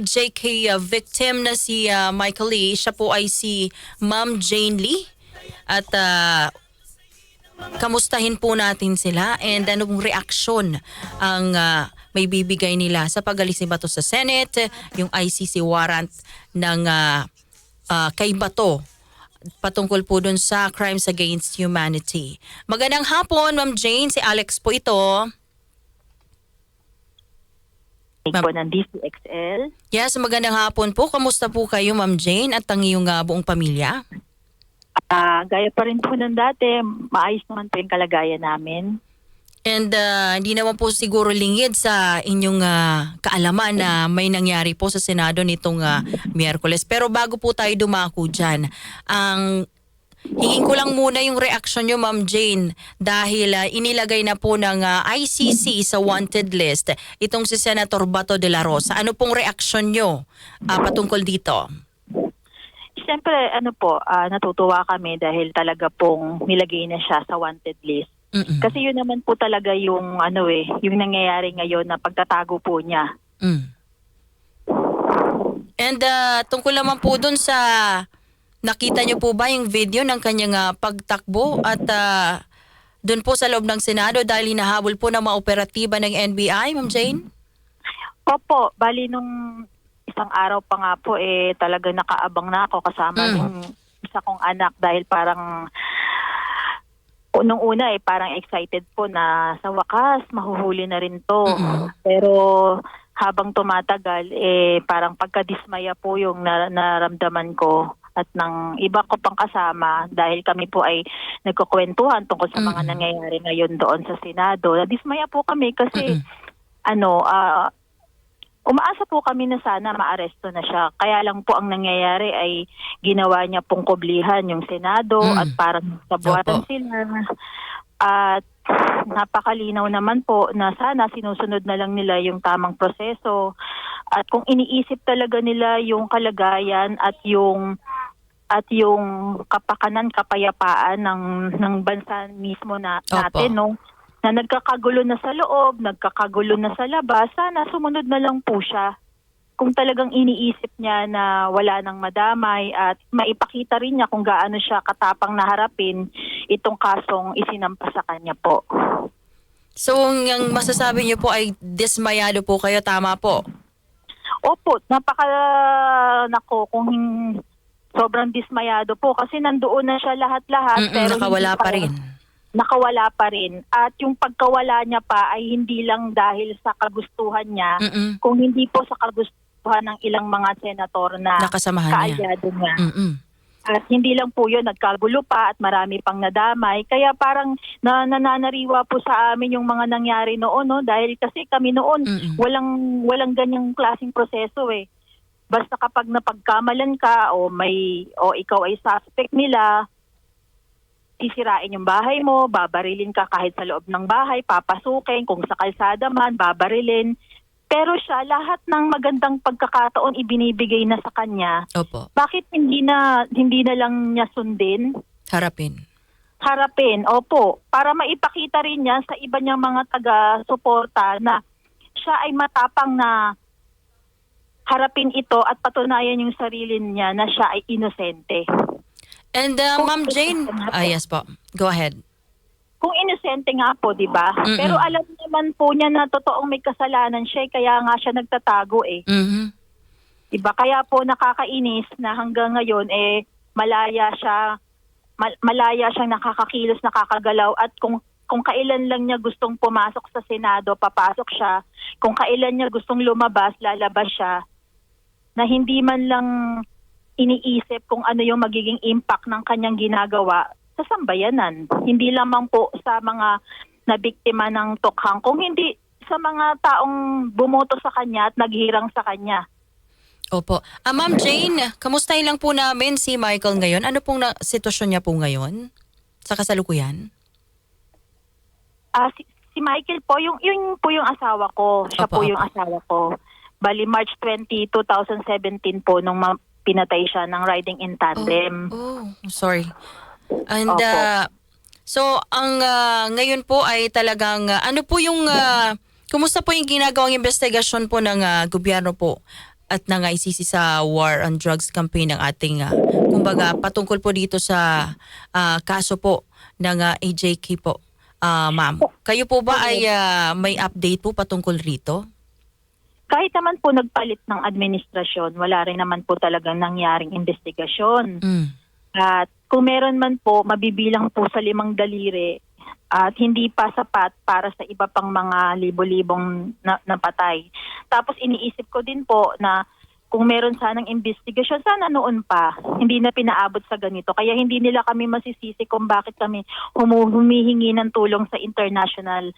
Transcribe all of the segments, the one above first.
JK victim na si Michael Lee. Siya po ay si Ma'am Jane Lee. At kamustahin po natin sila and anong reaksyon ang may bibigay nila sa pag-alis ni Bato sa Senate, yung ICC warrant ng kay Bato patungkol po dun sa crimes against humanity. Magandang hapon, Ma'am Jane. Si Alex po ito. Po ng DCXL. Yes, magandang hapon po. Kamusta po kayo, Ma'am Jane, at ang iyong buong pamilya? Gaya pa rin po ng dati, maayos naman po yung kalagayan namin. And hindi naman po siguro lingid sa inyong kaalaman na may nangyari po sa Senado nitong Miyerkules. Pero bago po tayo dumako dyan, hingin ko lang muna yung reaksyon nyo, Ma'am Jane, dahil inilagay na po ng ICC sa wanted list itong si Senator Bato de la Rosa. Ano pong reaksyon nyo patungkol dito? Siyempre, natutuwa kami dahil talaga pong nilagay na siya sa wanted list. Mm-mm. Kasi yun naman po talaga yung yung nangyayari ngayon na pagtatago po niya. And tungkol naman po dun sa nakita niyo po ba yung video ng kanyang pagtakbo at doon po sa loob ng Senado dahil hinahabol po ng mga operatiba ng NBI, Ma'am Jane? Opo, bali nung isang araw pa nga po talaga nakaabang na ako kasama yung isa kong anak dahil parang nung una parang excited po na sa wakas mahuhuli na rin to. Pero habang tumatagal parang pagkadismaya po yung naramdaman ko at ng iba ko pang kasama dahil kami po ay nagkukwentuhan tungkol sa mga nangyayari ngayon doon sa Senado. Nadismaya po kami kasi umaasa po kami na sana maaresto na siya. Kaya lang po ang nangyayari ay ginawa niya pong kublihan yung Senado at parang sabuatan sila. At napakalinaw naman po na sana sinusunod na lang nila yung tamang proseso. At kung iniisip talaga nila yung kalagayan at yung kapakanan, kapayapaan ng bansa mismo natin, no? Na nagkakagulo na sa loob, nagkakagulo na sa labas, sana sumunod na lang po siya. Kung talagang iniisip niya na wala nang madamay at maipakita rin niya kung gaano siya katapang na harapin itong kasong isinampa sa kanya po. So, ang masasabi niyo po ay dismayado po kayo, tama po? Opo, kung sobrang dismayado po kasi nandoon na siya lahat-lahat. Pero nakawala pa rin. Nakawala pa rin. At yung pagkawala niya pa ay hindi lang dahil sa kagustuhan niya, kung hindi po sa kagustuhan ng ilang mga senator na nakasamahan kaalyado niya. At hindi lang po yun, nagkagulo pa at marami pang nadamay. Kaya parang nananariwa po sa amin yung mga nangyari noon, no? Dahil kasi kami noon, walang ganyang klaseng proseso eh. Basta kapag napagkamalan ka o ikaw ay suspect nila, sisirain yung bahay mo, babarilin ka kahit sa loob ng bahay, papasukin, kung sa kalsada man, babarilin. Pero siya, lahat ng magandang pagkakataon ibinibigay na sa kanya. Opo. Bakit hindi na lang niya sundin? Harapin, opo. Para maipakita rin niya sa iba niyang mga taga-suporta na siya ay matapang na harapin ito at patunayan yung sarili niya na siya ay inosente. And Ma'am Jane, yes po. Go ahead. Kung inosente nga po, di ba? Pero alam naman po niya na totoong may kasalanan siya, kaya nga siya nagtatago eh. Diba? Kaya po nakakainis na hanggang ngayon malaya siyang nakakakilos, nakakagalaw at kung kailan lang niya gustong pumasok sa Senado, papasok siya. Kung kailan niya gustong lumabas, lalabas siya. Na hindi man lang iniisip kung ano yung magiging impact ng kanyang ginagawa sa sambayanan. Hindi lamang po sa mga nabiktima ng tukhang, kung hindi sa mga taong bumoto sa kanya at naghirang sa kanya. Opo. Ma'am Jane, kamustahin lang po namin si Michael ngayon. Ano pong sitwasyon niya po ngayon sa kasalukuyan? Si Michael po, yung po yung asawa ko. Siya po yung asawa ko. Bali March 20, 2017 po nung pinatay siya ng riding in tandem. Sorry. And so ang ngayon po ay talagang ano po yung kumusta po yung ginagawang investigasyon po ng gobyerno po at nang-ICC sa War on Drugs campaign ng ating kumbaga patungkol po dito sa kaso po ng AJK po. Ma'am, kayo po ba ay may update po patungkol rito? Kahit naman po nagpalit ng administrasyon, wala rin naman po talagang nangyaring investigasyon. At kung meron man po, mabibilang po sa 5 daliri at hindi pa sapat para sa iba pang mga libo-libong napatay. Tapos iniisip ko din po na kung meron sanang investigasyon, sana noon pa, hindi na pinaabot sa ganito. Kaya hindi nila kami masisisi kung bakit kami humihingi ng tulong sa International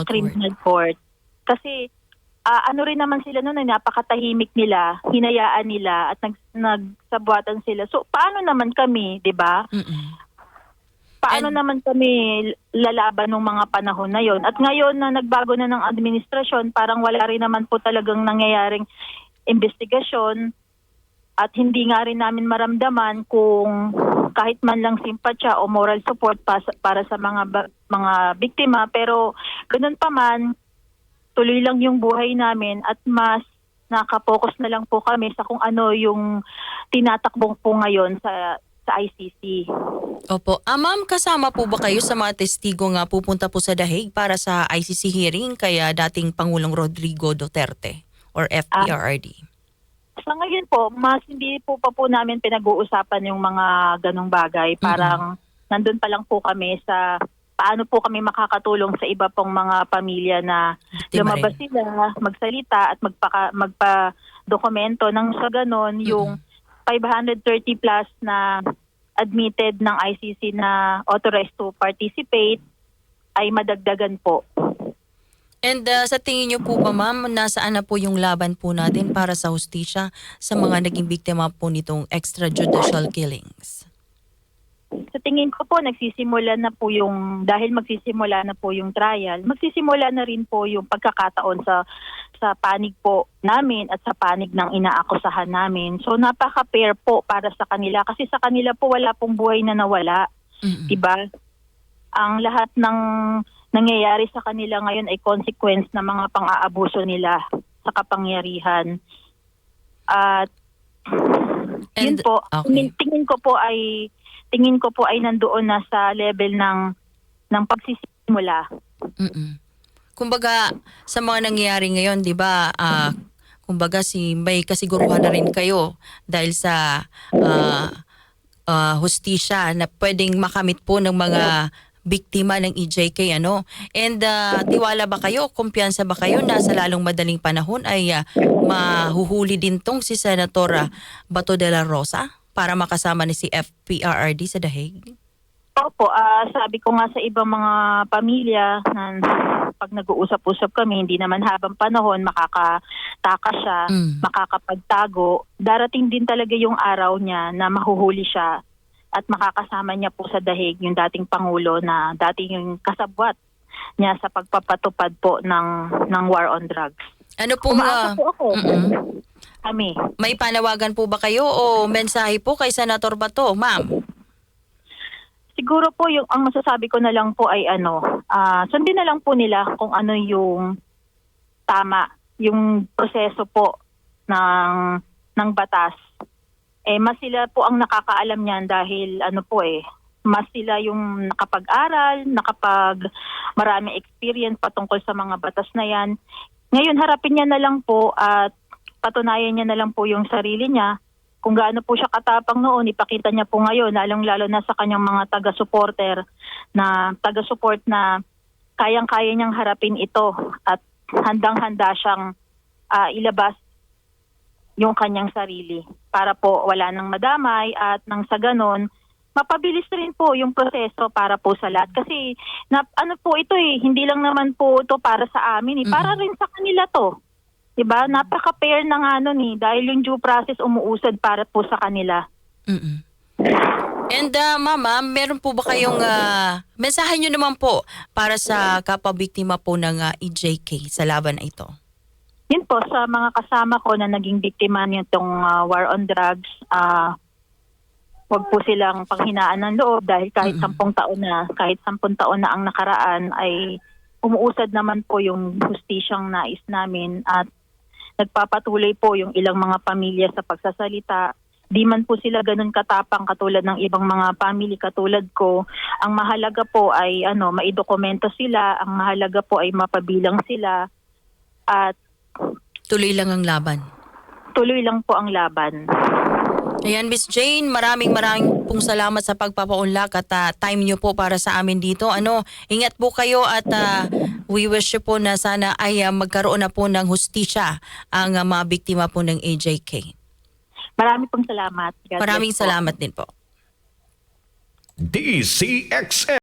Criminal Court. Kasi ano rin naman sila noon, napakatahimik nila, hinayaan nila at nagsabuatan sila. So paano naman kami, 'di ba? Paano naman kami lalaban ng mga panahon na yon? At ngayon na nagbago na ng administrasyon, parang wala rin naman po talagang nangyayaring investigasyon at hindi nga rin namin maramdaman kung kahit man lang simpatya o moral support para sa mga biktima. Pero ganun pa man, tuloy lang yung buhay namin at mas nakapokus na lang po kami sa kung ano yung tinatakbong po ngayon sa ICC. Opo. Ma'am, kasama po ba kayo sa mga testigo nga pupunta po sa The Hague para sa ICC hearing kaya dating Pangulong Rodrigo Duterte or FPRRD? Sa ngayon po, mas hindi po pa po namin pinag-uusapan yung mga ganong bagay. Parang nandun pa lang po kami sa paano po kami makakatulong sa iba pong mga pamilya na lumabas sila, magsalita at magpa-dokumento nang sa ganon yung 530 plus na admitted ng ICC na authorized to participate ay madagdagan po. And sa tingin niyo po ba, ma'am, nasaan na po yung laban po natin para sa hustisya sa mga naging biktima po nitong extrajudicial killings? Sa tingin ko po, nagsisimula na po dahil magsisimula na po yung trial, magsisimula na rin po yung pagkakataon sa panig po namin at sa panig ng inaakusahan namin. So napaka-fair po para sa kanila kasi sa kanila po wala pong buhay na nawala. Diba? Ang lahat ng nangyayari sa kanila ngayon ay consequence ng mga pang-aabuso nila sa kapangyarihan. At yun po, tingin ko po ay nandoon na sa level ng pagsisimula. Kumbaga sa mga nangyayari ngayon, 'di ba? Kumbaga may kasiguruhan na rin kayo dahil sa hustisya na pwedeng makamit po ng mga biktima ng EJK, ano? And tiwala ba kayo, kumpiyansa ba kayo na sa lalong madaling panahon ay mahuhuli din tong si Senator Bato de la Rosa para makasama ni si FPRRD sa The Hague? Opo, sabi ko nga sa ibang mga pamilya na pag nag-uusap-usap kami, hindi naman habang panahon makakatakas siya, makakapagtago. Darating din talaga yung araw niya na mahuhuli siya at makakasama niya po sa The Hague yung dating Pangulo na dating yung kasabwat niya sa pagpapatupad po ng war on drugs. Ano po umaasa po ako. Kami. May panawagan po ba kayo o mensahe po kay Senator Bato, ma'am? Siguro po ang masasabi ko na lang po ay sundin na lang po nila kung ano yung tama, yung proseso po ng batas. Mas sila po ang nakakaalam niyan dahil mas sila yung nakapag-aral, marami experience patungkol sa mga batas na yan. Ngayon harapin niya na lang po at patunayan niya na lang po yung sarili niya. Kung gaano po siya katapang noon, ipakita niya po ngayon, lalong-lalo na sa kanyang mga taga-support na kayang-kaya niyang harapin ito at handang-handa siyang ilabas yung kanyang sarili para po wala nang madamay at nang sa ganon, mapabilis rin po yung proseso para po sa lahat. Kasi ito hindi lang naman po ito para sa amin para rin sa kanila to. Diba? Napaka-fair ng dahil yung due process umuusad para po sa kanila. And mama, meron po ba kayong mensahe nyo naman po para sa kapwa-biktima po ng EJK sa laban na ito? Yun po, sa mga kasama ko na naging biktima nitong war on drugs, wag po silang panghinaan ng loob dahil kahit 10 taon na ang nakaraan ay umuusad naman po yung hustisyang nais namin at nagpapatuloy po yung ilang mga pamilya sa pagsasalita. Di man po sila ganun katapang katulad ng ibang mga family katulad ko. Ang mahalaga po ay maidokumento sila, ang mahalaga po ay mapabilang sila at Tuloy lang ang laban. tuloy lang po ang laban. Ayan, Miss Jane, maraming pong salamat sa pagpapaunlak at time nyo po para sa amin dito. Ingat po kayo at we wish you po na sana ay magkaroon na po ng hustisya ang mga biktima po ng AJK. Maraming pong salamat. God bless Maraming po. salamat din po. DCXM